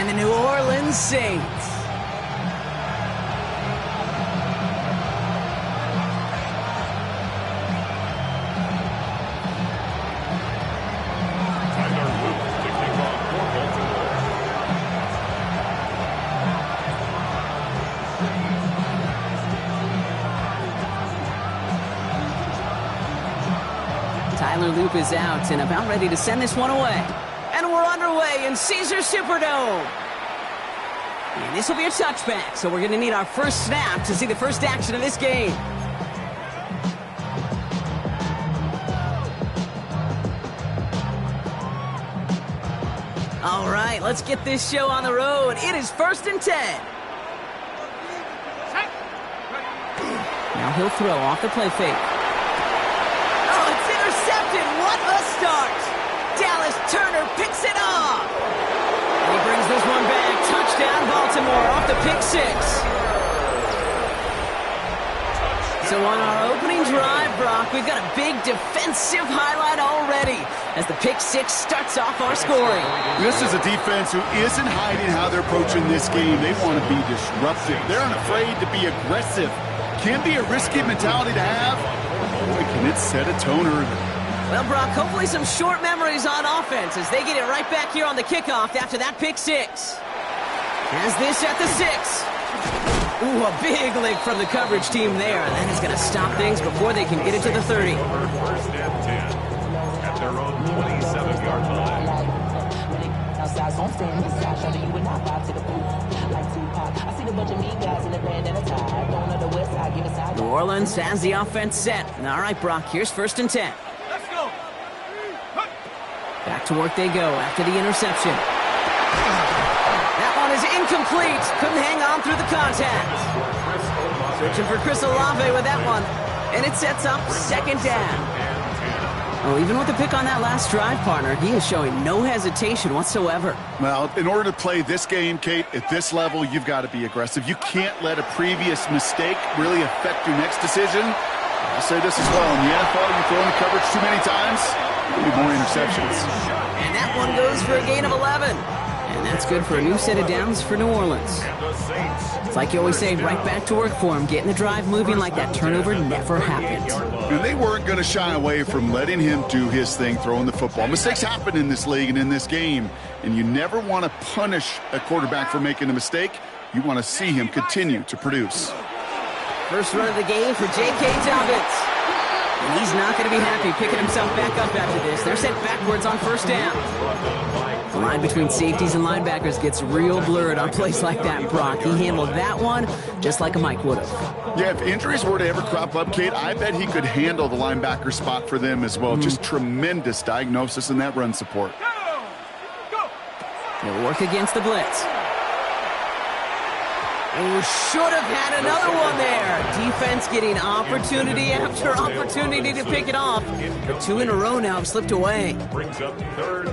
and the New Orleans Saints. Tyler Loop is out and about ready to send this one away. And we're underway in Caesar Superdome. And this will be a touchback, so we're going to need our first snap to see the first action of this game. All right, let's get this show on the road. It is 1st and 10. Now he'll throw off the play fake. What a start! Dallas Turner picks it off! And he brings this one back. Touchdown, Baltimore, off the pick six. So on our opening drive, Brock, we've got a big defensive highlight already as the pick six starts off our scoring. This is a defense who isn't hiding how they're approaching this game. They want to be disruptive. They're unafraid to be aggressive. Can be a risky mentality to have. Boy, can it set a tone early. Well, Brock, hopefully some short memories on offense as they get it right back here on the kickoff after that pick six. Has this at the 6. Ooh, a big lick from the coverage team there, and that is going to stop things before they can get it to the 30. First and 10 at their own 27-yard line. New Orleans has the offense set. All right, Brock, here's 1st and 10. Back to work they go after the interception. That one is incomplete. Couldn't hang on through the contact. Searching for Chris Olave with that one. And it sets up 2nd down. Oh, even with the pick on that last drive, partner, he is showing no hesitation whatsoever. Well, in order to play this game, Kate, at this level, you've got to be aggressive. You can't let a previous mistake really affect your next decision. I'll say this as well. In the NFL, you throw in the coverage too many times, there'll be more interceptions. And that one goes for a gain of 11. And that's good for a new set of downs for New Orleans. It's like you always say, right back to work for him, getting the drive moving like that turnover never happened. And they weren't going to shy away from letting him do his thing, throwing the football. Mistakes happen in this league and in this game, and you never want to punish a quarterback for making a mistake. You want to see him continue to produce. First run of the game for J.K. Dobbins. And he's not going to be happy picking himself back up after this. They're sent backwards on 1st down. The line between safeties and linebackers gets real blurred on plays like that, Brock. He handled that one just like a Mike would have. Yeah, if injuries were to ever crop up, Kate, I bet he could handle the linebacker spot for them as well. Just tremendous diagnosis in that run support. They'll work against the blitz. Oh, should have had another one there. Defense getting opportunity after opportunity to pick it off. But 2 in a row now have slipped away.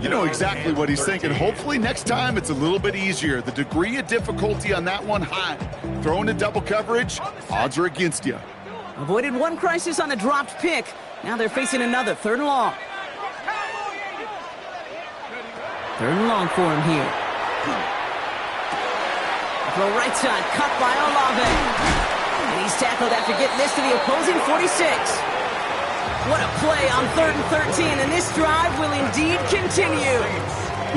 You know exactly what he's thinking. Hopefully next time it's a little bit easier. The degree of difficulty on that one high. Throwing in double coverage, odds are against you. Avoided one crisis on a dropped pick. Now they're facing another 3rd and long. 3rd and long for him here. Throw right side, cut by Olave. And he's tackled after getting this to the opposing 46. What a play on 3rd and 13, and this drive will indeed continue.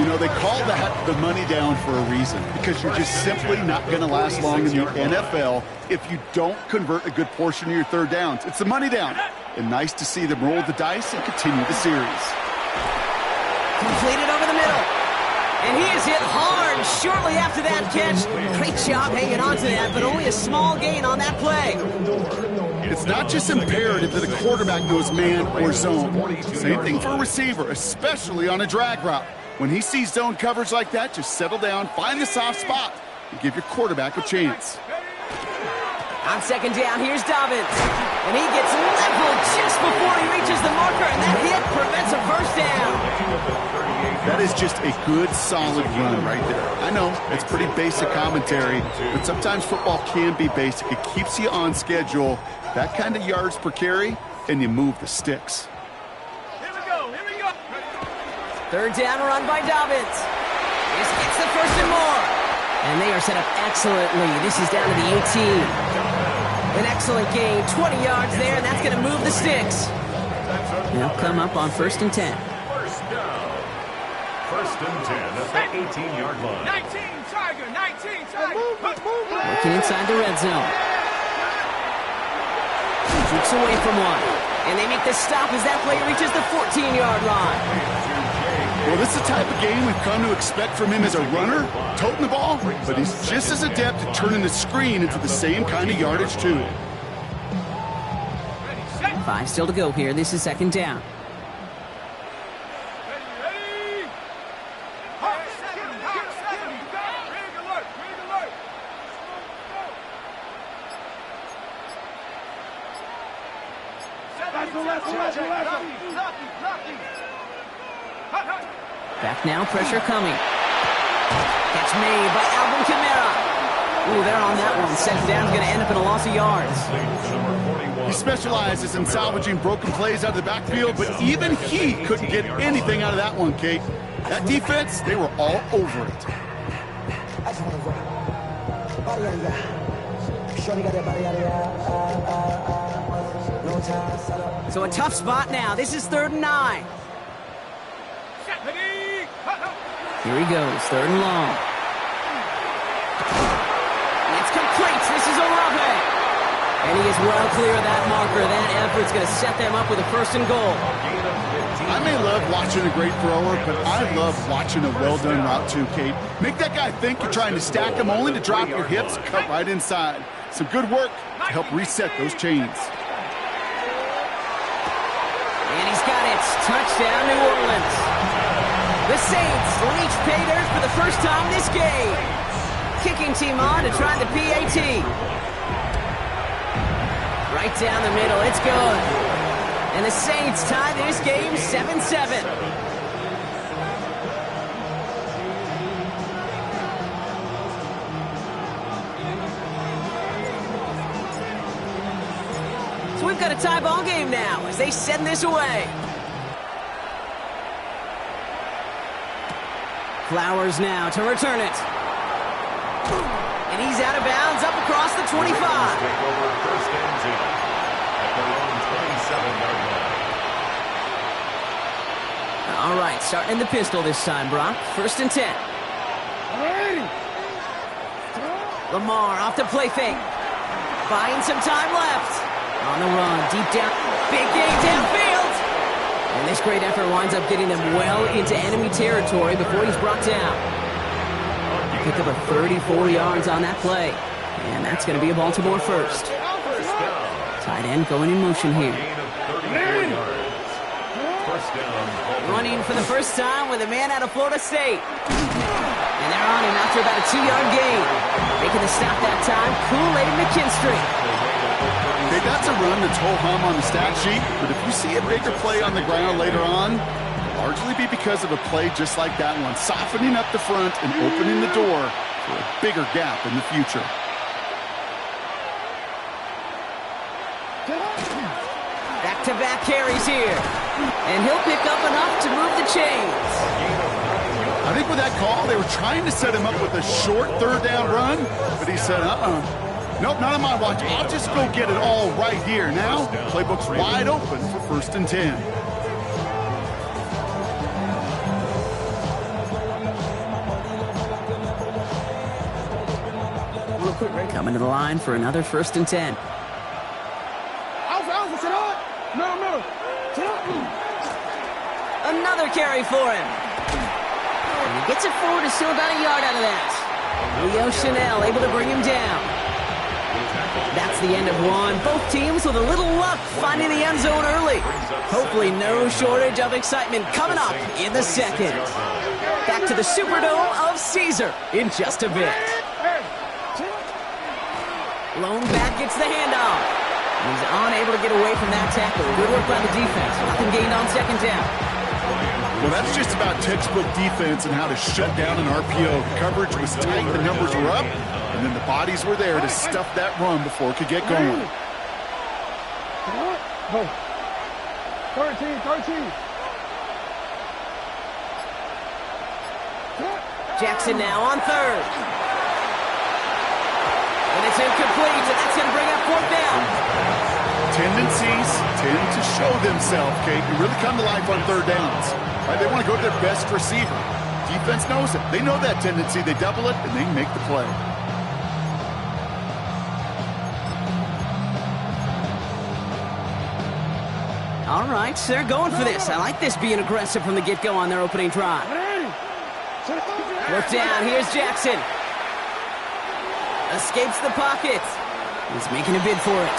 You know, they call that the money down for a reason, because you're just simply not going to last long in the NFL if you don't convert a good portion of your 3rd downs. It's the money down. And nice to see them roll the dice and continue the series. Completed over the middle. And he is hit hard shortly after that catch. Great job hanging on to that, but only a small gain on that play. It's not just imperative that a quarterback knows man or zone. Same thing for a receiver, especially on a drag route. When he sees zone coverage like that, just settle down, find the soft spot, and give your quarterback a chance. On 2nd down, here's Dobbins. And he gets leveled just before he reaches the marker, and that hit prevents a 1st down. That is just a good, solid run right there. I know, it's pretty basic commentary, but sometimes football can be basic. It keeps you on schedule, that kind of yards per carry, and you move the sticks. Here we go. 3rd down run by Dobbins. This gets the 1st and more. They are set up excellently. This is down to the 18. An excellent gain. 20 yards there, and that's going to move the sticks. They'll come up on 1st and 10. First down. 1st and 10 at the 18-yard line. 19 Tiger, 19 Tiger. Working inside the red zone. Shoots away from one. And they make the stop as that play reaches the 14-yard line. Well, this is the type of game we've come to expect from him as a runner, toting the ball, but he's just as adept at turning the screen into the same kind of yardage, too. 5 still to go here. This is 2nd down. Back now, pressure coming. Catch made by Alvin Kamara. Ooh, they're on that one. 2nd down's going to end up in a loss of yards. He specializes in salvaging broken plays out of the backfield, but even he couldn't get anything out of that one, Kate. That defense, they were all over it. So a tough spot now. This is 3rd and 9. Here he goes, 3rd and long. It's complete. This is Olave. And he is well clear of that marker. That effort's going to set them up with a 1st and goal. I may love watching a great thrower, but I love watching a well-done route too, Kate. Make that guy think you're trying to stack him only to drop your hips, cut right inside. Some good work to help reset those chains. And he's got it. Touchdown, New Orleans. The Saints reach pay dirt for the first time this game. Kicking team on to try the PAT. Right down the middle. It's good. And the Saints tie this game 7-7. So we've got a tie ball game now as they send this away. Flowers now to return it. And he's out of bounds up across the 25. Take over 1st and 10 at their own 27-yard line. All right, starting in the pistol this time, Brock. 1st and 10. Lamar off the play fake. Buying some time left. On the run, deep down. Big game downfield. And this great effort winds up getting them well into enemy territory before he's brought down. Pick up a 34 yards on that play. And that's going to be a Baltimore 1st. Tight end going in motion here. Running for the first time with a man out of Florida State. And they're on him after about a 2-yard gain. Making the stop that time, Kool-Aid McKinstry. Okay, that's a run that's ho-hum on the stat sheet, but if you see a bigger play on the ground later on, it'll largely be because of a play just like that one, softening up the front and opening the door for a bigger gap in the future. Back-to-back carries here. And he'll pick up enough to move the chains. I think with that call, they were trying to set him up with a short 3rd down run, but he said, nope, not on my watch. I'll just go get it all right here. Now, playbook's wide open for 1st and 10. Coming to the line for another 1st and 10. Another carry for him. And he gets it forward, is still about a yard out of that. Leo Chanel able to bring him down. That's the end of one. Both teams with a little luck finding the end zone early. Hopefully no shortage of excitement coming up in the 2nd. Back to the Superdome of Caesar in just a bit. Lone back gets the handoff. He's unable to get away from that tackle. Good work by the defense. Nothing gained on 2nd down. Well, that's just about textbook defense and how to shut down an RPO. The coverage was tight, the numbers were up, and then the bodies were there to stuff that run before it could get going. 13. Jackson now on 3rd. And it's incomplete, and that's going to bring up fourth down. Tendencies tend to show themselves, Kate, and really come to life on third downs. Right? They want to go to their best receiver. Defense knows it. They know that tendency. They double it, and they make the play. All right, so they're going for this. I like this being aggressive from the get-go on their opening drive. Fourth down, here's Jackson. Escapes the pocket. He's making a bid for it.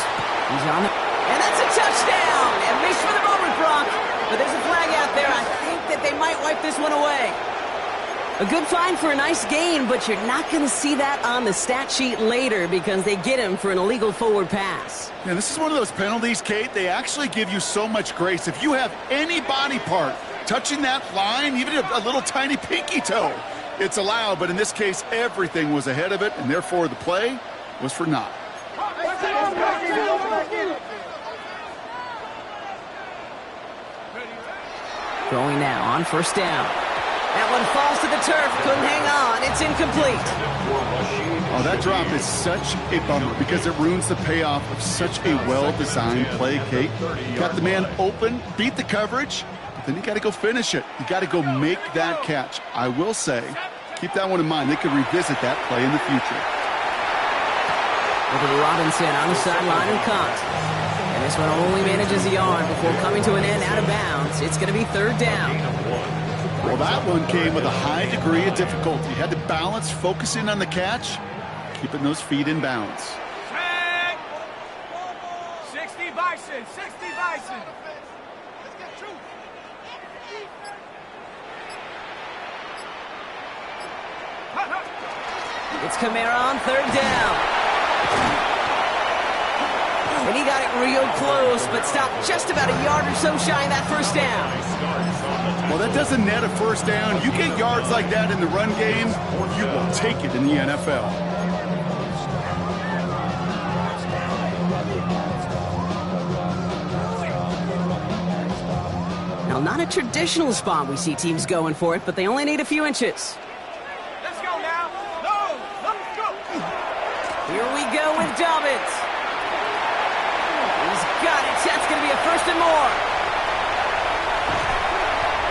He's on it. And that's a touchdown! At least for the moment, Brock. But there's a flag out there. I think that they might wipe this one away. A good find for a nice gain, but you're not going to see that on the stat sheet later because they get him for an illegal forward pass. Yeah, this is one of those penalties, Kate. They actually give you so much grace. If you have any body part touching that line, even a little tiny pinky toe, it's allowed. But in this case, everything was ahead of it, and therefore the play was for naught. Going now on first down. That one falls to the turf. Couldn't hang on. It's incomplete. Oh, that drop is such a bummer because it ruins the payoff of such a well-designed play, Kate. Got the man open, beat the coverage, but then you got to go finish it. You got to go make that catch. I will say, keep that one in mind. They could revisit that play in the future. Over to Robinson on the sideline and caught. And this one only manages a yard before coming to an end out of bounds. It's going to be third down. Well, that one came with a high degree of difficulty. You had to balance focusing on the catch, keeping those feet in bounds. 60 Bison, 60 Bison. Let's get true. It's Kamara on third down. And he got it real close, but stopped just about a yard or so shy of that first down. Well, that doesn't net a first down. You get yards like that in the run game, you will take it in the NFL. Now, not a traditional spot we see teams going for it, but they only need a few inches. Let's go now. No, let's go. Here we go with Dobbins. He's got it. That's going to be a first and more.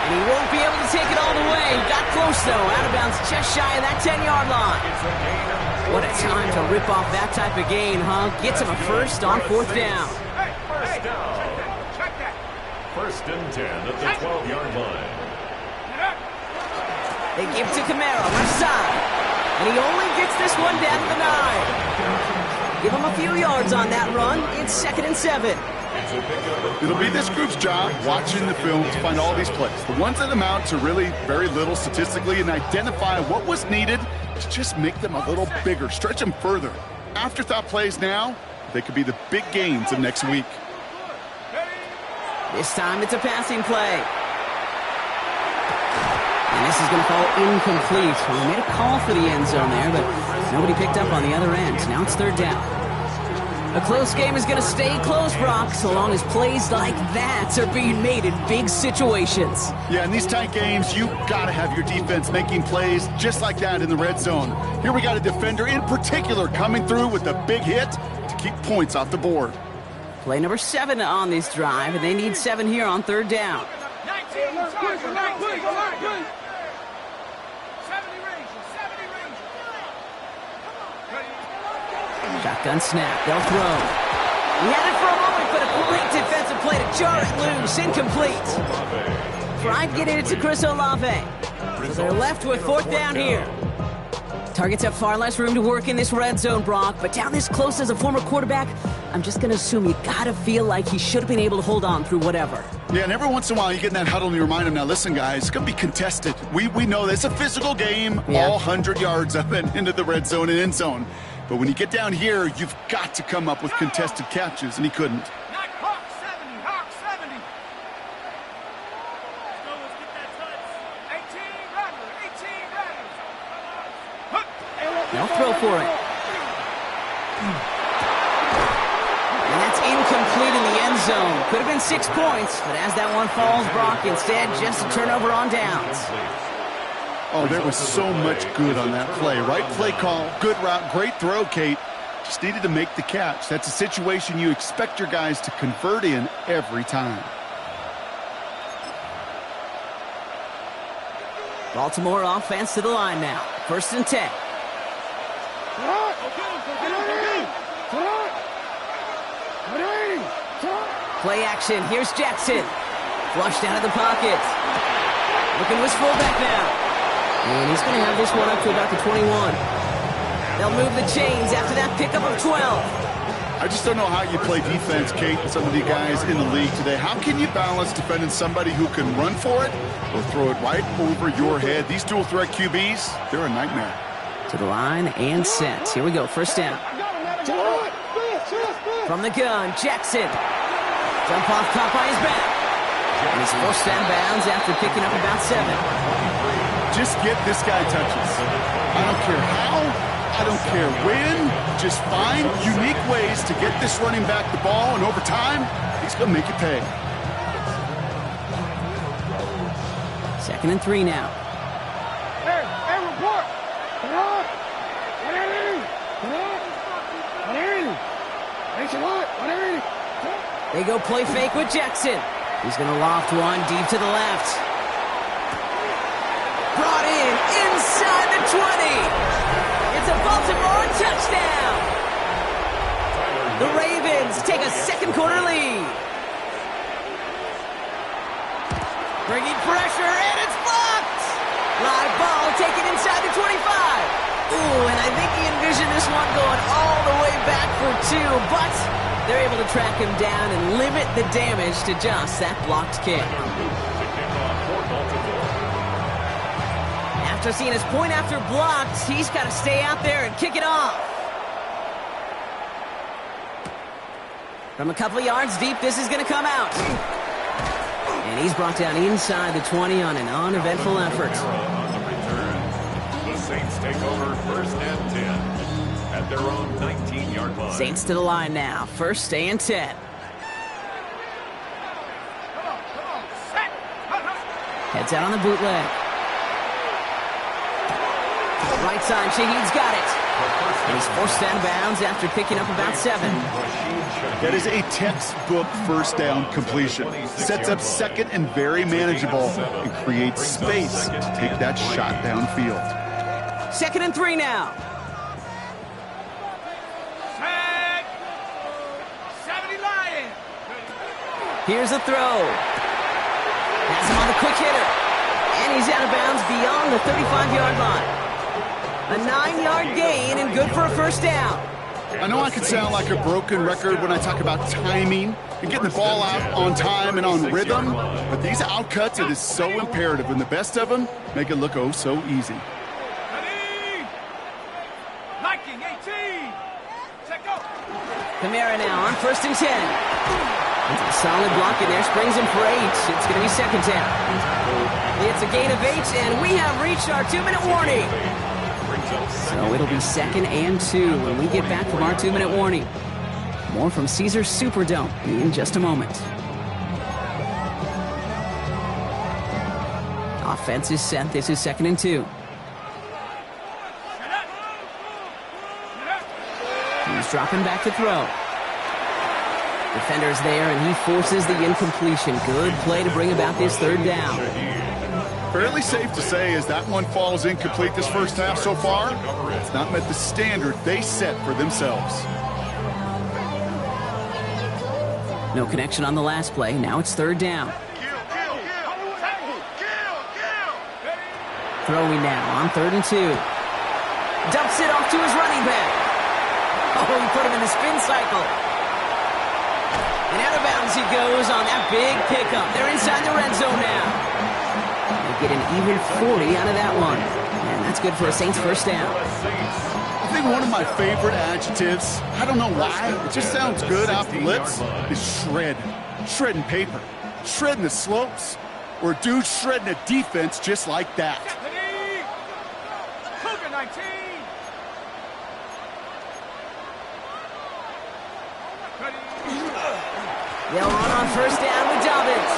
And he won't be able to take it all the way. Got close, though. Out of bounds just shy of that 10-yard line. What a time to rip off that type of gain, huh? Gets him a first on fourth down. First down. Check that. First and 10 at the 12-yard line. They give to Kamara, left side. And he only gets this one down to the 9. Give him a few yards on that run. It's 2nd and 7. It'll be this group's job watching the film to find all these plays. The ones that amount to really very little statistically and identify what was needed to just make them a little bigger, stretch them further. Afterthought plays now, they could be the big gains of next week. This time it's a passing play. And this is going to fall incomplete. Well, they made a call for the end zone there, but nobody picked up on the other end. Now it's third down. A close game is going to stay close, Brock, so long as plays like that are being made in big situations. Yeah, in these tight games, you got to have your defense making plays just like that in the red zone. Here we got a defender in particular coming through with a big hit to keep points off the board. Play number 7 on this drive, and they need 7 here on third down. 19, Tiger, 19, Tiger. 70 Rangers, 70 Rangers. Shotgun snap. They'll throw. He had it for a moment, but a great defensive play to jar it loose. Incomplete. Tried getting it to Chris Olave. So they're left with fourth down here. Targets have far less room to work in this red zone, Brock, but down this close as a former quarterback, I'm just going to assume you got to feel like he should have been able to hold on through whatever. Yeah, and every once in a while you get in that huddle and you remind him, now listen, guys, it's going to be contested. We know this. It's a physical game, all 100 yards up and into the red zone and end zone. But when you get down here, you've got to come up with contested catches, and he couldn't. Hawk 70, Hawk 70. Let's get that touch. 18 Rattler, 18 Rattler. They'll throw for it. And that's incomplete in the end zone. Could have been 6 points, but as that one falls, Brock, instead just a turnover on downs. Oh, there was so much good on that play. Right play call, good route, great throw, Kate. Just needed to make the catch. That's a situation you expect your guys to convert in every time. Baltimore offense to the line now. 1st and 10. Play action. Here's Jackson. Flushed out of the pocket. Looking with fullback now. And he's going to have this one up to about the 21. They'll move the chains after that pickup of 12. I just don't know how you play defense, Kate, with some of the guys in the league today. How can you balance defending somebody who can run for it or throw it right over your head? These dual threat QBs, they're a nightmare. To the line and set. Here we go. 1st down. From the gun, Jackson. Jump off, caught by his back. And he's forced out of bounds after picking up about 7. Just get this guy touches. I don't care how, I don't care when. Just find unique ways to get this running back the ball, and over time, he's going to make you pay. 2nd and 3 now. Hey, report! They go play fake with Jackson. He's going to loft one deep to the left. Brought in inside the 20. It's a Baltimore touchdown. The Ravens take a 2nd quarter lead. Bringing pressure, and it's blocked. Live ball taken inside the 25. Ooh, and I think he envisioned this one going all the way back for 2, but they're able to track him down and limit the damage to just that blocked kick. After seeing his point after blocked, he's got to stay out there and kick it off. From a couple of yards deep, this is going to come out. And he's brought down inside the 20 on an uneventful effort. The Saints take over 1st and 10 at their own 19-yard line. Saints to the line now. 1st and 10. Heads out on the bootleg. Right side, Shaheed's got it. And he's forced out of bounds after picking up about 7. That is a textbook 1st down completion. Sets up 2nd and very manageable and creates space to take that shot downfield. 2nd and 3 now. Set. 70 Lions. Here's a throw. Has him on the quick hitter. And he's out of bounds beyond the 35-yard line. A 9-yard gain and good for a 1st down. I know I can sound like a broken record when I talk about timing and getting the ball out on time and on rhythm, but these outcuts, it is so imperative, and the best of them make it look oh so easy. Ready. Liking 18. Set go. Kamara now on 1st and 10. It's a solid block in there, springs him for 8. It's going to be 2nd down. It's a gain of 8, and we have reached our 2-minute warning. So it'll be 2nd and 2 when we get back from our 2-minute warning. More from Caesars Superdome in just a moment. Offense is set. This is 2nd and 2. He's dropping back to throw. Defender's there, and he forces the incompletion. Good play to bring about this 3rd down. Fairly safe to say as that one falls incomplete this 1st half so far, it's not met the standard they set for themselves. No connection on the last play. Now it's 3rd down. Throwing now on 3rd and 2. Dumps it off to his running back. Oh, he put him in the spin cycle. And out of bounds he goes on that big pickup. They're inside the red zone now. They get an even 40 out of that one. And that's good for a Saints 1st down. I think one of my favorite adjectives, I don't know why, it just sounds good off the lips, is shred. Shredding paper. Shredding the slopes. Or a dude shredding a defense just like that. Ready. Cougar 19. They'll run on 1st down with Dobbins.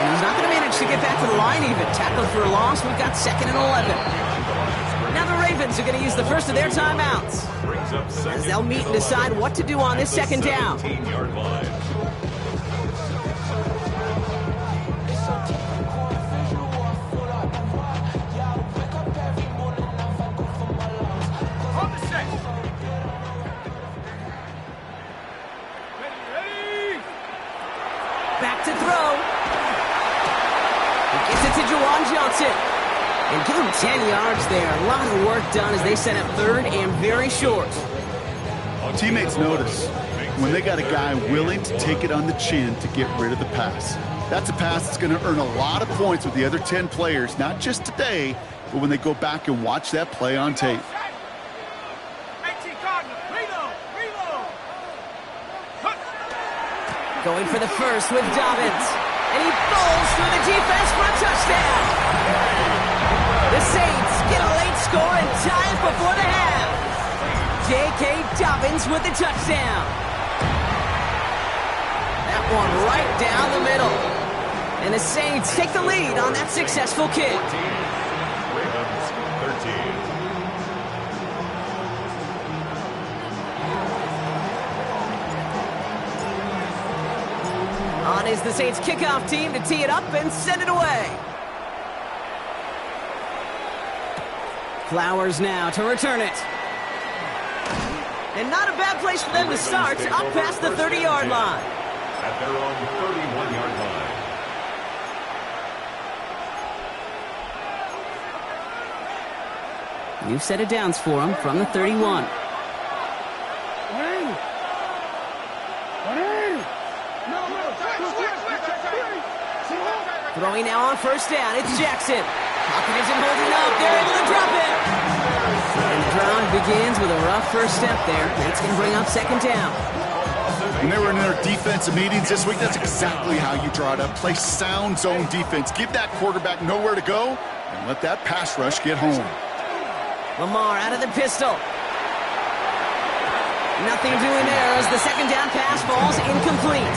And he's not going to manage to get back to the line even. Tackled for a loss. We've got 2nd and 11. Now the Ravens are going to use the first of their timeouts, as they'll meet and decide what to do on this second down. 17-yard line. On the set. Ready. Back to throw. He gets it to Juwan Johnson. And give him 10 yards there. A lot of work done as they set up third and very short. Teammates notice when they got a guy willing to take it on the chin to get rid of the pass. That's a pass that's going to earn a lot of points with the other 10 players, not just today, but when they go back and watch that play on tape. 18 Cardinal. Reload. Going for the first with Dobbins. And he falls through the defense for a touchdown. The Saints get a late score and tie it before the half. J.K. Dobbins with the touchdown. That one right down the middle. And the Saints take the lead on that successful kick. Ravens 13. On is the Saints kickoff team to tee it up and send it away. Flowers now to return it. And not a bad place for them to start, up past the 30-yard line. At their own 31-yard line. New set of downs for them from the 31. Throwing now on first down, it's Jackson. Pocket isn't holding up, they're able to drop it. And the drive begins with a rough first step there. That's going to bring up second down. When they were in their defensive meetings this week, that's exactly how you draw it up. Play sound zone defense. Give that quarterback nowhere to go and let that pass rush get home. Lamar out of the pistol. Nothing doing there as the second down pass falls incomplete.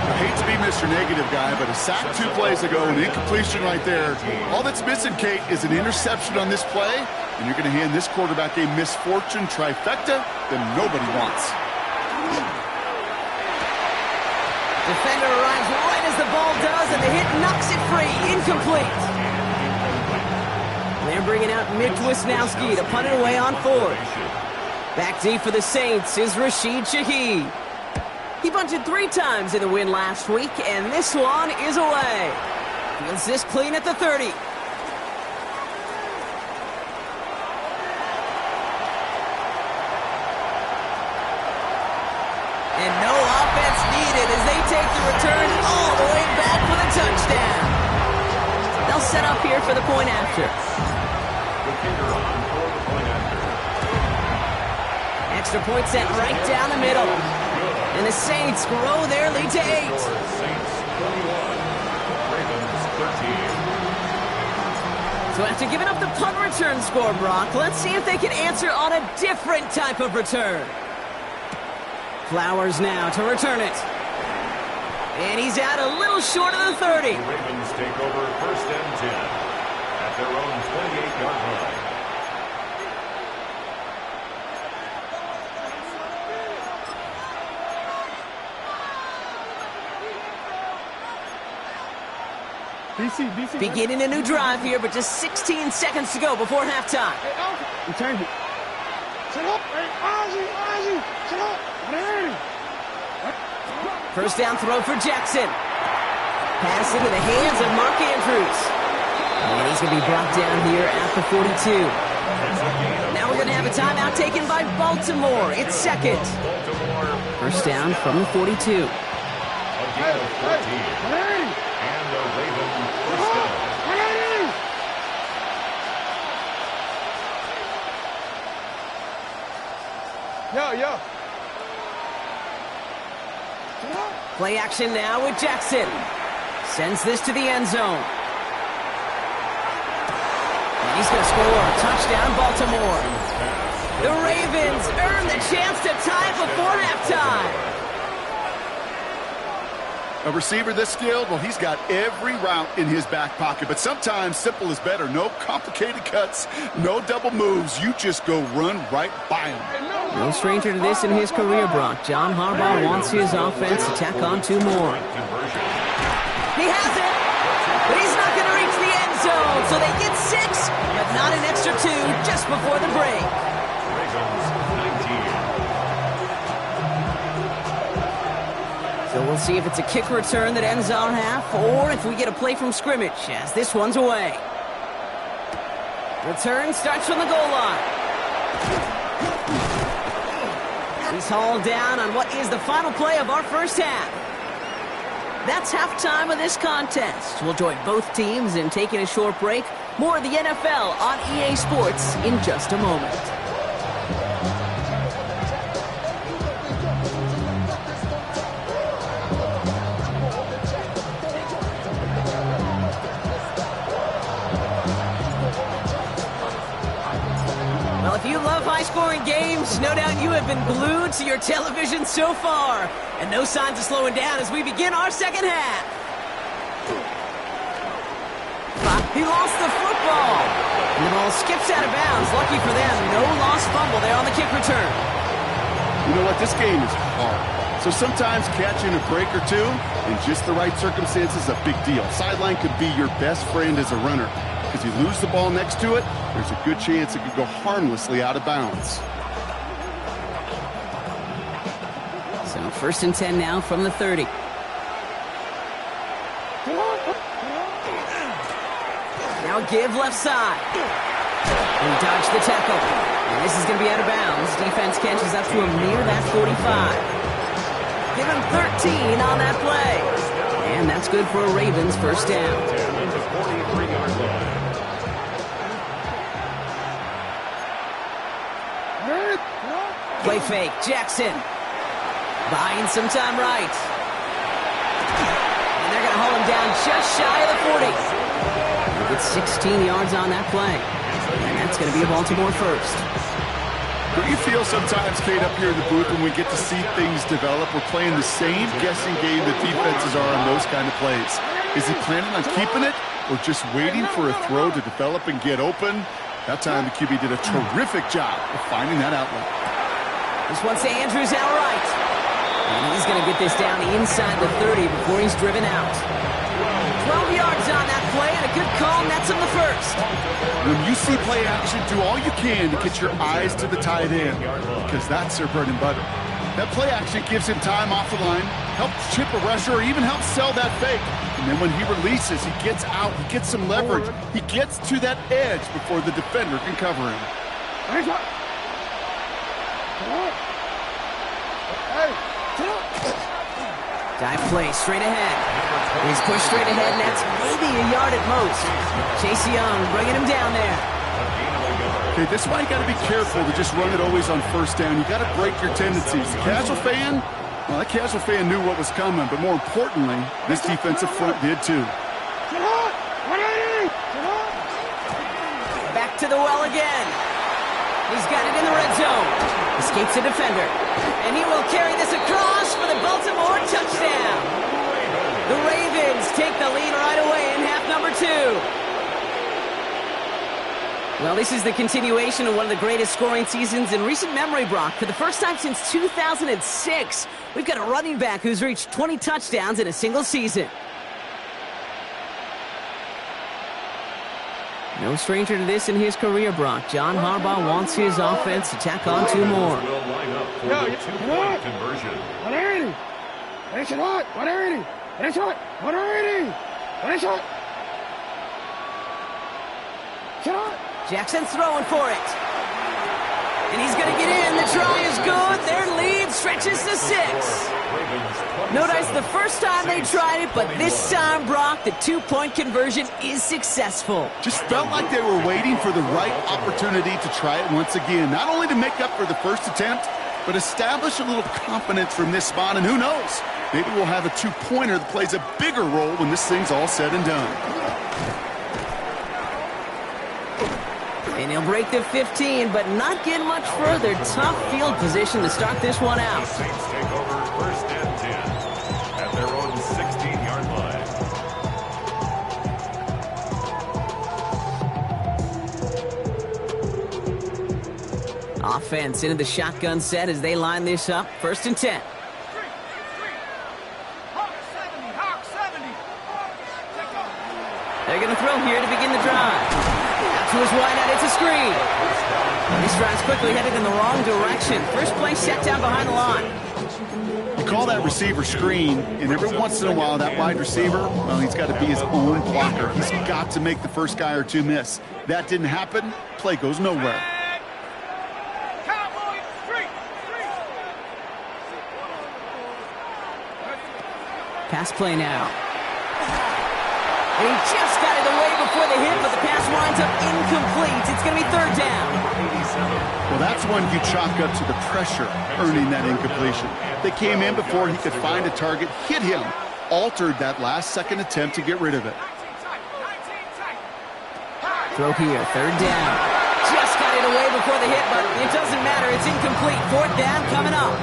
I hate to be Mr. Negative guy, but a sack 2 plays ago, an incompletion right there. All that's missing, Kate, is an interception on this play, and you're going to hand this quarterback a misfortune trifecta that nobody wants. Defender arrives right as the ball does, and the hit knocks it free. Incomplete. They're bringing out Mitch Wisnowski to punt it away on fourth. Back deep for the Saints is Rashid Shaheed. He bunted 3 times in the win last week, and this one is away. Feels this clean at the 30. And no offense needed as they take the return all the way back for the touchdown. They'll set up here for the point after. The kicker on for the point after. Extra point set right down the middle. And the Saints grow their lead to 8. Saints 21, Ravens 13. So after giving up the punt return score, Brock, let's see if they can answer on a different type of return. Flowers now to return it. And he's out a little short of the 30. The Ravens take over first and 10 at their own 28-yard line. Beginning a new drive here, but just 16 seconds to go before halftime. Return it. First down throw for Jackson. Pass into the hands of Mark Andrews. And he's going to be brought down here at the 42. Now we're going to have a timeout taken by Baltimore. It's second. First down from the 42. A gain of 14. And the Ravens first down. Yo. Play action now with Jackson. Sends this to the end zone. And he's going to score. Touchdown, Baltimore. The Ravens earn the chance to tie before halftime. A receiver this skilled, well, he's got every route in his back pocket. But sometimes simple is better. No complicated cuts, no double moves. You just go run right by him. No stranger to this in his career, Brock. John Harbaugh wants his offense to tack on 2 more. He has it, but he's not going to reach the end zone. So they get 6, but not an extra 2 just before the break. So we'll see if it's a kick return that ends our half, or if we get a play from scrimmage, as this one's away. Return starts from the goal line. He's hauled down on what is the final play of our first half. That's halftime of this contest. We'll join both teams in taking a short break. More of the NFL on EA Sports in just a moment. Well, if you love high-scoring games, no doubt you have been glued to your television so far. And no signs of slowing down as we begin our second half. He lost the football. And the ball skips out of bounds. Lucky for them, no lost fumble there on the kick return. You know what? This game is hard. So sometimes catching a break or 2 in just the right circumstances is a big deal. Sideline could be your best friend as a runner. Because you lose the ball next to it, there's a good chance it could go harmlessly out of bounds. So 1st and 10 now from the 30. Now give left side. He dodged the tackle. And this is going to be out of bounds. Defense catches up to him near that 45. Give him 13 on that play. And that's good for a Ravens first down. Play fake, Jackson. Buying some time right. And they're going to hold him down just shy of the 40. He'll get 16 yards on that play. And that's going to be a Baltimore first. Don't you feel sometimes, Kate, up here in the booth when we get to see things develop? We're playing the same guessing game that defenses are on those kind of plays. Is he planning on keeping it or just waiting for a throw to develop and get open? That time the QB did a terrific job of finding that outlet. This one's to Andrews out right. And he's going to get this down inside the 30 before he's driven out. 12 yards on that play, and a good call nets him the first. When you see play action, do all you can to get your eyes to the tight end, because that's their bread and butter. That play action gives him time off the line, helps chip a rusher, or even helps sell that fake. And then when he releases, he gets out, he gets some leverage. He gets to that edge before the defender can cover him. Dive play straight ahead. He's pushed straight ahead, and that's maybe a yard at most. Chase Young bringing him down there. Okay, this is why you got to be careful to just run it always on first down. You got to break your tendencies. The casual fan, well, that casual fan knew what was coming, but more importantly, this defensive front did too. Back to the well again. He's got it in the red zone. Escapes a defender. And he will carry this across for the Baltimore touchdown. The Ravens take the lead right away in half number 2. Well, this is the continuation of one of the greatest scoring seasons in recent memory, Brock. For the first time since 2006, we've got a running back who's reached 20 touchdowns in a single season. No stranger to this in his career, Brock. John Harbaugh wants his offense to tack on 2 more. Will line up for the 2-point conversion. Jackson's throwing for it. And he's going to get in. The try is good. Their lead stretches to 6. Notice the first time they tried it, but this time, Brock, the 2-point conversion is successful. Just felt like they were waiting for the right opportunity to try it once again. Not only to make up for the first attempt, but establish a little confidence from this spot. And who knows, maybe we'll have a 2-pointer that plays a bigger role when this thing's all said and done. And he'll break the 15, but not get much further. Tough field position to start this one out. Saints take over 1st and 10 at their own 16. Offense into the shotgun set as they line this up. 1st and 10. They're going to throw here to begin the drive. Out to his wideout, it's a screen. This drive's quickly headed in the wrong direction. First play set down behind the line. You call that receiver screen, and every once in a while that wide receiver, well, he's got to be his own blocker. He's got to make the first guy or two miss. That didn't happen. Play goes nowhere. Pass play now. And he just got it away before the hit, but the pass winds up incomplete. It's going to be 3rd down. Well, that's one you chalk up to the pressure earning that incompletion. They came in before he could find a target, hit him, altered that last-second attempt to get rid of it. Throw here, 3rd down. Just got it away before the hit, but it doesn't matter. It's incomplete. 4th down coming up.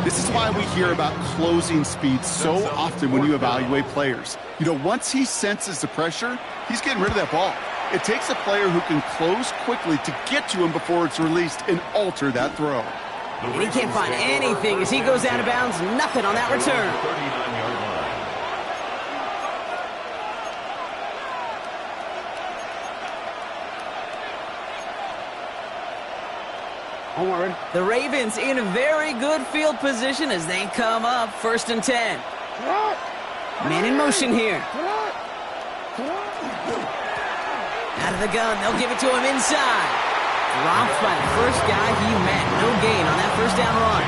This is why we hear about closing speed so often when you evaluate players. You know, once he senses the pressure, he's getting rid of that ball. It takes a player who can close quickly to get to him before it's released and alter that throw. And he can't find anything as he goes out of bounds. Nothing on that return. 39-yard line. The Ravens in a very good field position as they come up. 1st and 10. Man in motion here. Out of the gun. They'll give it to him inside. Dropped by the first guy he met. No gain on that 1st down run.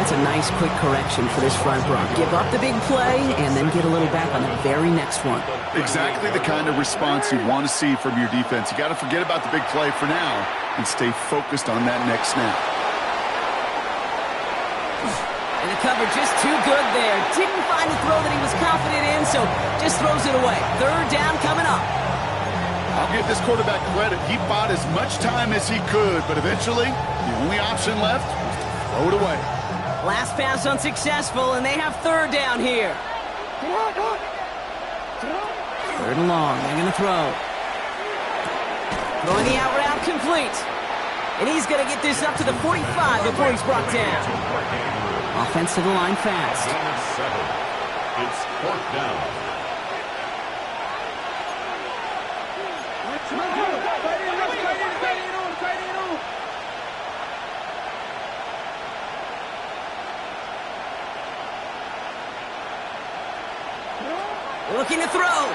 That's a nice quick correction for this front row. Give up the big play and then get a little back on the very next one. Exactly the kind of response you want to see from your defense. You got to forget about the big play for now and stay focused on that next snap. And the cover just too good there. Didn't find the throw that he was confident in, so just throws it away. 3rd down coming up. I'll give this quarterback credit. He bought as much time as he could, but eventually the only option left was to throw it away. Last pass unsuccessful, and they have 3rd down here. 3rd and long. They're going to throw. Throwing the out route complete. And he's going to get this up to the 45 before he's brought down. Offense to the line fast. It's 4th down. Looking to throw.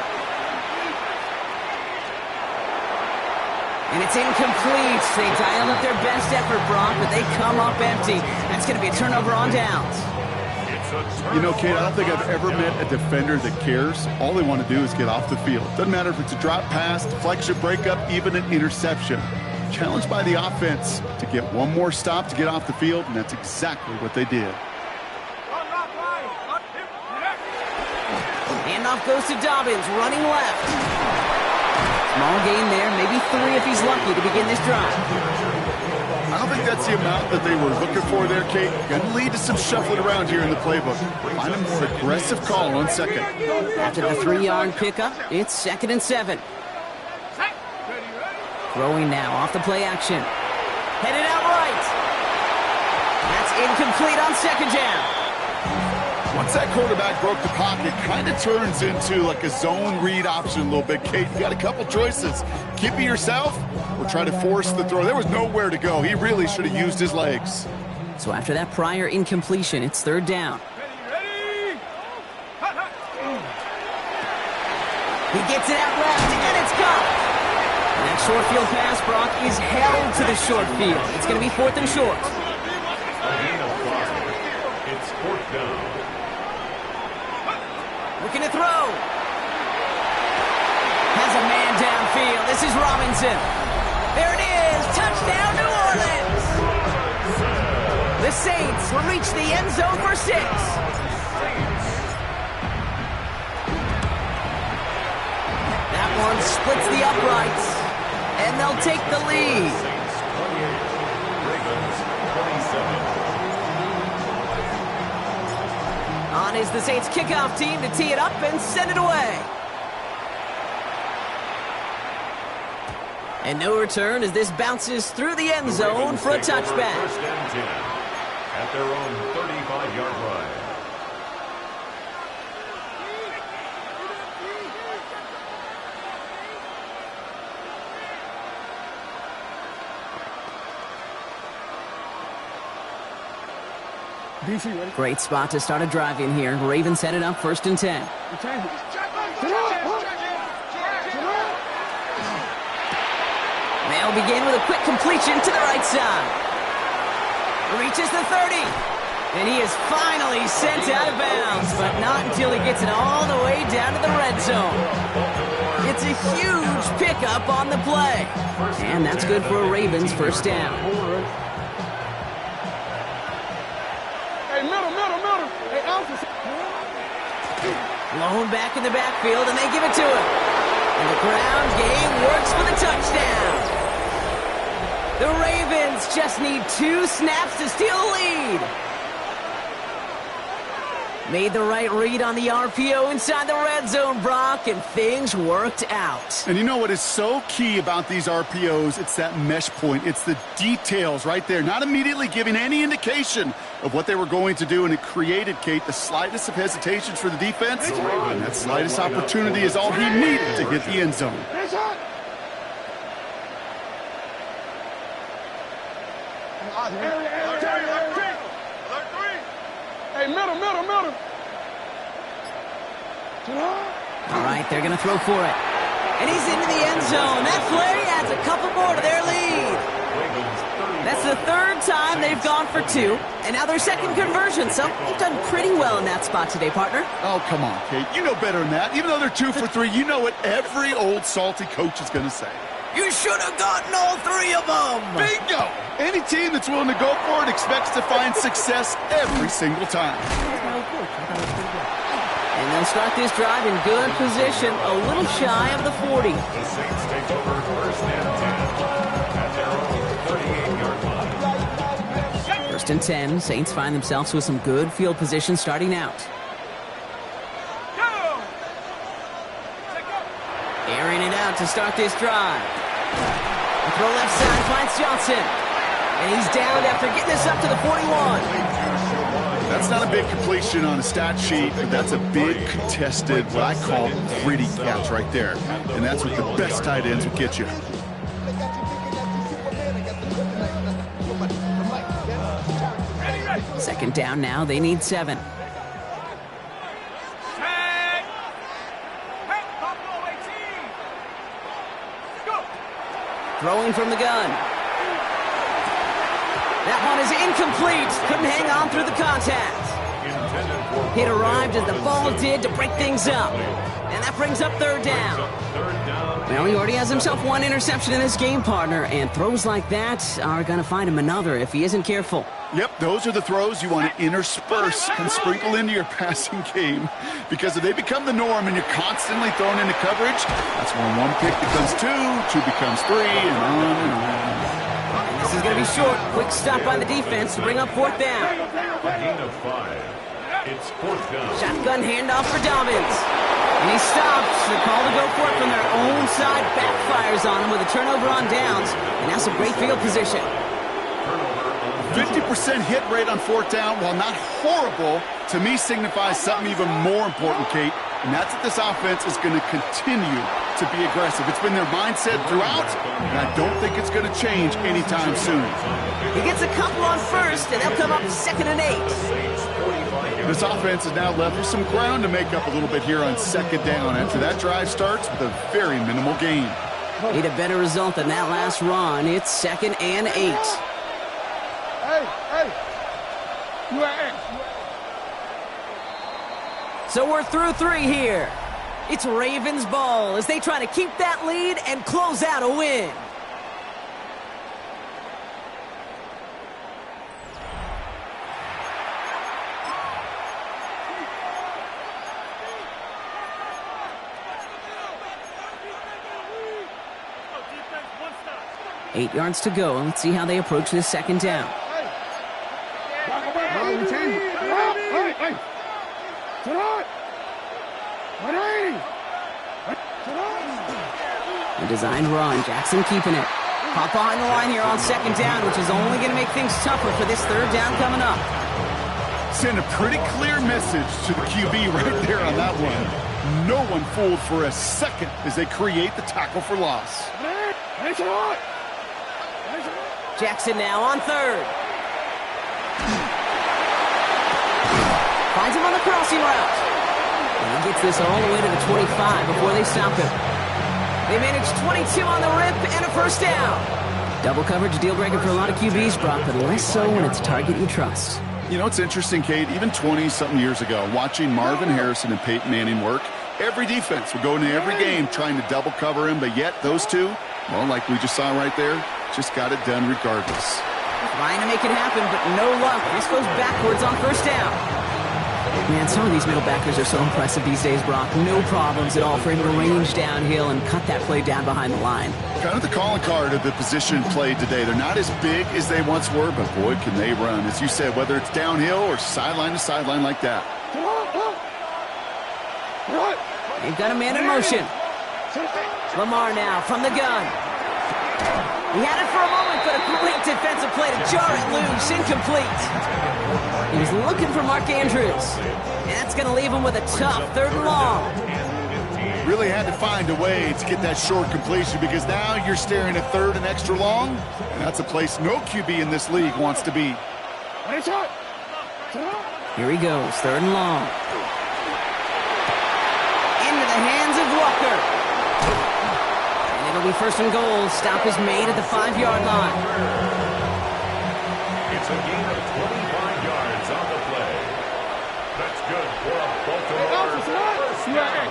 And it's incomplete. They dialed up their best effort, Brock, but they come up empty. That's going to be a turnover on downs. You know, Kate, I don't think I've ever met a defender that cares. All they want to do is get off the field. Doesn't matter if it's a drop pass, deflection, breakup, even an interception. Challenged by the offense to get one more stop to get off the field, and that's exactly what they did. Handoff goes to Dobbins, running left. Small gain there, maybe 3 if he's lucky to begin this drive. I don't think that's the amount that they were looking for there, Kate. Going to lead to some shuffling around here in the playbook. Find a more aggressive call on 2nd. After the 3-yard pickup, it's 2nd and 7. Throwing now off the play action. Headed out right. That's incomplete on 2nd down. Once that quarterback broke the pocket, kind of turns into like a zone read option a little bit, Kate. You got a couple choices. Keep it yourself or try to force the throw. There was nowhere to go. He really should have used his legs. So after that prior incompletion, it's 3rd down. He gets it out left, and it's caught. And that short field pass, Brock, is held to the short field. It's going to be 4th and short. A gain of 5. It's 4th down. Looking to throw. Has a man downfield. This is Robinson. There it is. Touchdown, New Orleans. The Saints will reach the end zone for 6. That one splits the uprights, and they'll take the lead. Saints 28, Ravens 27. On is the Saints kickoff team to tee it up and send it away. And no return as this bounces through the end zone for a touchback. First and 10 at their own 35-yard line. DC, ready? Great spot to start a drive in here. Ravens set it up 1st and 10. They'll begin with a quick completion to the right side. Reaches the 30. And he is finally sent out of bounds, but not until he gets it all the way down to the red zone. It's a huge pickup on the play. And that's good for a Ravens first down. Hey, middle. Hey, Alpha. Blown back in the backfield, and they give it to him. And the ground game works for the touchdown. The Ravens just need 2 snaps to steal the lead. Made the right read on the RPO inside the red zone, Brock, and things worked out. And you know what is so key about these RPOs? It's that mesh point. It's the details right there. Not immediately giving any indication of what they were going to do, and it created, Kate, the slightest of hesitations for the defense. And that slightest opportunity is all he needed to hit the end zone. Hey, middle. All right, they're going to throw for it. And he's into the end zone. That play adds a couple more to their lead. That's the 3rd time they've gone for 2. And now their 2nd conversion. So they've done pretty well in that spot today, partner. Oh, come on, Kate. You know better than that. Even though they're 2 for 3, you know what every old salty coach is going to say. You should have gotten all 3 of them. Bingo! Any team that's willing to go for it expects to find success every single time. And they'll start this drive in good position, a little shy of the 40. The Saints take over 1st and 10 at their own 38-yard line. 1st and 10, Saints find themselves with some good field position starting out. Airing it out to start this drive. The throw left side finds Johnson. And he's down after getting this up to the 41. That's not a big completion on a stat sheet, but that's a big contested, what I call gritty catch right there. And that's what the best tight ends will get you. Second down now, they need 7. Throwing from the gun. That one is incomplete. Couldn't hang on through the contact. It arrived as the ball did to break things up. And that brings up 3rd down. Well, he already has himself 1 interception in this game, partner. And throws like that are going to find him another if he isn't careful. Yep, those are the throws you want to intersperse and sprinkle into your passing game. Because if they become the norm and you're constantly thrown into coverage, that's when 1 pick becomes 2, 2 becomes 3, and on and on. This is going to be short. Quick stop by the defense to bring up 4th down. A gain of 5. It's 4th down. Shotgun handoff for Dobbins. And he stops. The call to go for it from their own side backfires on him with a turnover on downs. And that's a great field position. 50% hit rate on 4th down, while not horrible, to me signifies something even more important, Kate. And that's that this offense is going to continue to be aggressive. It's been their mindset throughout, and I don't think it's going to change anytime soon. He gets a couple on 1st, and they'll come up 2nd and 8. This offense is now left with some ground to make up a little bit here on 2nd down after that drive starts with a very minimal gain. Need a better result than that last run. It's 2nd and 8. Hey. You are. So we're through 3 here. It's Ravens ball as they try to keep that lead and close out a win. Eight yards to go. Let's see how they approach this 2nd down. A designed run. Jackson keeping it. Pop behind the line here on second down, which is only going to make things tougher for this third down coming up. Send a pretty clear message to the QB right there on that one. No one fooled for a second as they create the tackle for loss. Jackson now on third. Finds him on the crossing route. And he gets this all the way to the 25 before they stop him. They manage 22 on the rip and a first down. Double coverage deal breaker for a lot of QBs, Brock, but less so when it's a target you trust. You know, it's interesting, Kate, even 20-something years ago, watching Marvin Harrison and Peyton Manning work, every defense would go into every game trying to double cover him, but yet those two, well, like we just saw right there, just got it done regardless. Trying to make it happen, but no luck. This goes backwards on first down. Man, some of these middle backers are so impressive these days, Brock. No problems at all for him to range downhill and cut that play down behind the line. Kind of the calling card of the position played today. They're not as big as they once were, but boy, can they run. As you said, whether it's downhill or sideline to sideline like that. They've got a man in motion. Lamar now from the gun. He had it for a moment, but a great defensive play to jar it loose. Incomplete. He was looking for Mark Andrews. And that's going to leave him with a tough third and long. Really had to find a way to get that short completion because now you're staring at third and extra long. And that's a place no QB in this league wants to be. Here he goes, third and long. Into the hands of Walker. It'll be first and goal. Stop is made at the 5-yard line. It's a gain of 25 yards on the play. That's good for a Baltimore first down.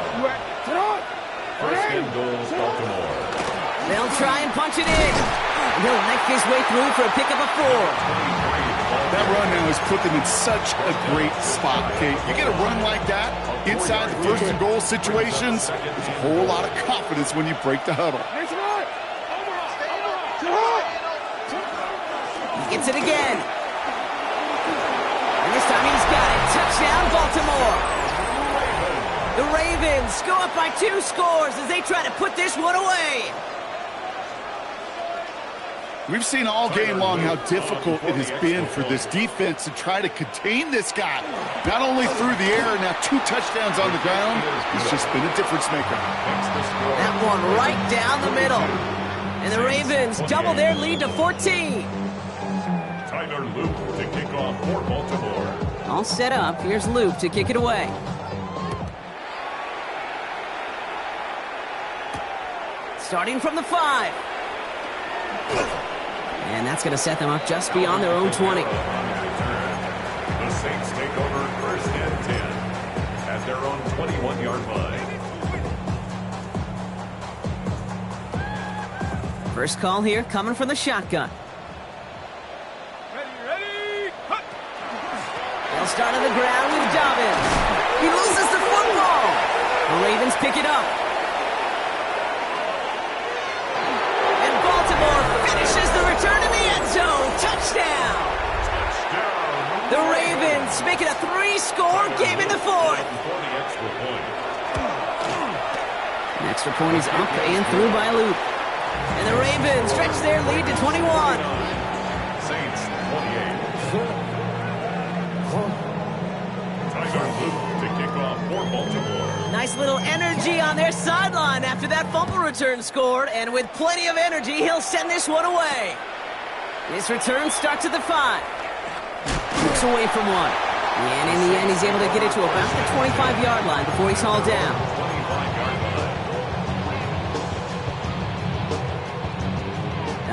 First and goal, Baltimore. They'll try and punch it in. He'll knife his way through for a pickup of 4. That run now has put them in such a great spot, Kate. You get a run like that inside the first and goal situations, there's a whole lot of confidence when you break the huddle. He gets it again. And this time he's got it. Touchdown, Baltimore. The Ravens go up by 2 scores as they try to put this one away. We've seen all game long how difficult it has been for this defense to try to contain this guy. Not only through the air, now 2 touchdowns on the ground. He's just been a difference maker. That one right down the middle. And the Ravens double their lead to 14. Tyler Luke to kick off for Baltimore. All set up. Here's Luke to kick it away. Starting from the 5. And that's going to set them up just beyond their own 20. The Saints take over first and 10 at their own 21-yard line. First call here coming from the shotgun. Ready, cut! They'll start on the ground with Dobbins. He loses the football. The Ravens pick it up. And Baltimore finishes the return in the end zone. Touchdown. The Ravens make it a 3-score game in the 4th. An extra point is up and through by Luke. And the Ravens stretch their lead to 21. Saints 28. Tyler Luke to kick off for Baltimore. Nice little energy on their sideline after that fumble return scored. And with plenty of energy, he'll send this one away. This return starts at the 5. Looks away from one. And in the end, he's able to get it to about the 25-yard line before he's hauled down. 25-yard line.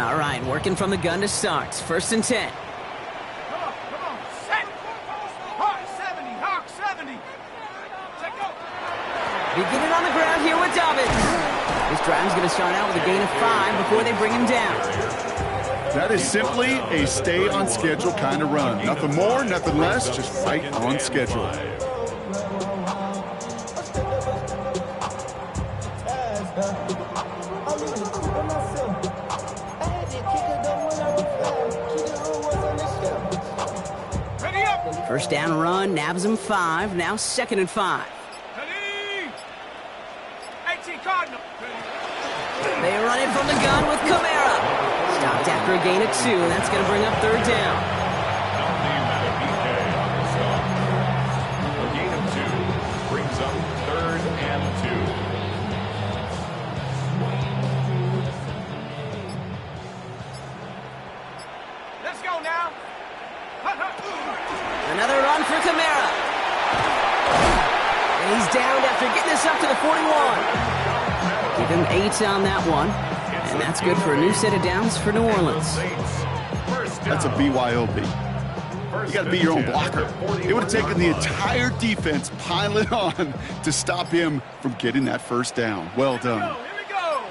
All right, working from the gun to start. First and 10. Come on, set! Hawk 70, Hawk 70! Check out! Beginning on the ground here with Dobbins. This drive's going to start out with a gain of 5 before they bring him down. That is simply a stay-on-schedule kind of run. Nothing more, nothing less, just right on schedule. Ready up! First down run, nabs him 5. Now second and 5. Ready! 18 Cardinal! They They run it from the gun with Kamara. Stopped after a gain of 2, and that's going to bring up third down. A gain of 2 brings up 3rd and 2. Let's go now. Another run for Kamara. And he's downed after getting this up to the 41. Give him 8 on that one. And that's good for a new set of downs for New Orleans. That's a BYOB. You got to be your own blocker. It would have taken the entire defense piling on to stop him from getting that first down. Well done. Here we go.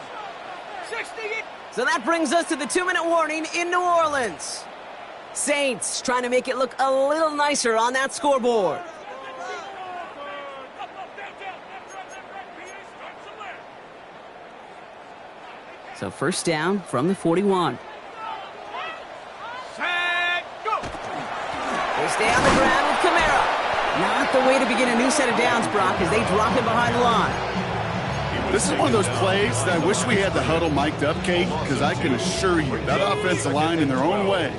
60. So that brings us to the 2-minute warning in New Orleans. Saints trying to make it look a little nicer on that scoreboard. So first down from the 41. Set, go. They stay on the ground with Kamara. Not the way to begin a new set of downs, Brock, as they drop him behind the line. This is one of those plays that I wish we had the huddle mic'd up, Kate, because I can assure you that offensive line in their own way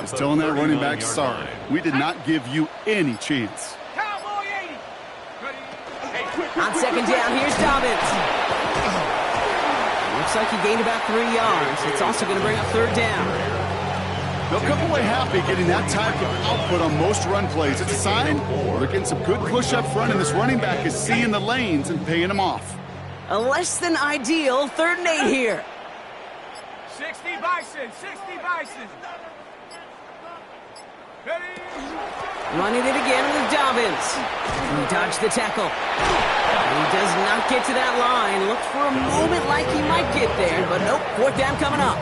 is telling that running back, sorry, we did not give you any chance. Cowboy 80. On second down, here's Dobbins. Looks like he gained about 3 yards. It's also going to bring up third down. They'll come away happy getting that type of output on most run plays. It's a sign they're getting some good push up front, and this running back is seeing the lanes and paying them off. A less than ideal 3rd and 8 here. 60 Bison, 60 Bison. Ready? Running it again with Dobbins. He dodged the tackle. He does not get to that line. Looked for a moment like he might get there, but nope, 4th down coming up.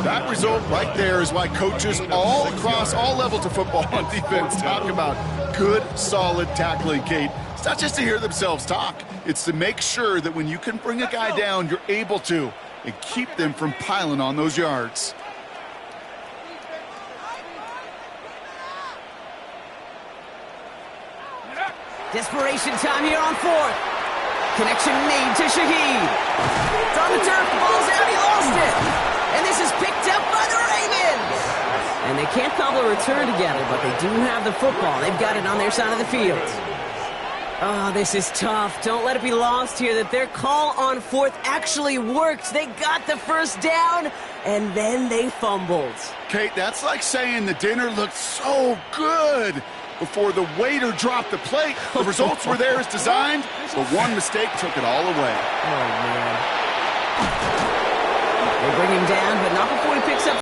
That result right there is why coaches all across all levels of football on defense talk about good, solid tackling, Kate. It's not just to hear themselves talk. It's to make sure that when you can bring a guy down, you're able to, and keep them from piling on those yards. Desperation time here on 4th. Connection made to Shaheed. It's on the turf, the ball's out, he lost it. And this is picked up by the Ravens. And they can't call the return together, but they do have the football. They've got it on their side of the field. Oh, this is tough. Don't let it be lost here that their call on 4th actually worked. They got the first down, and then they fumbled. Kate, that's like saying the dinner looked so good before the waiter dropped the plate. The results were there as designed, but one mistake took it all away. Oh, man. They bring him down, but not before he picks up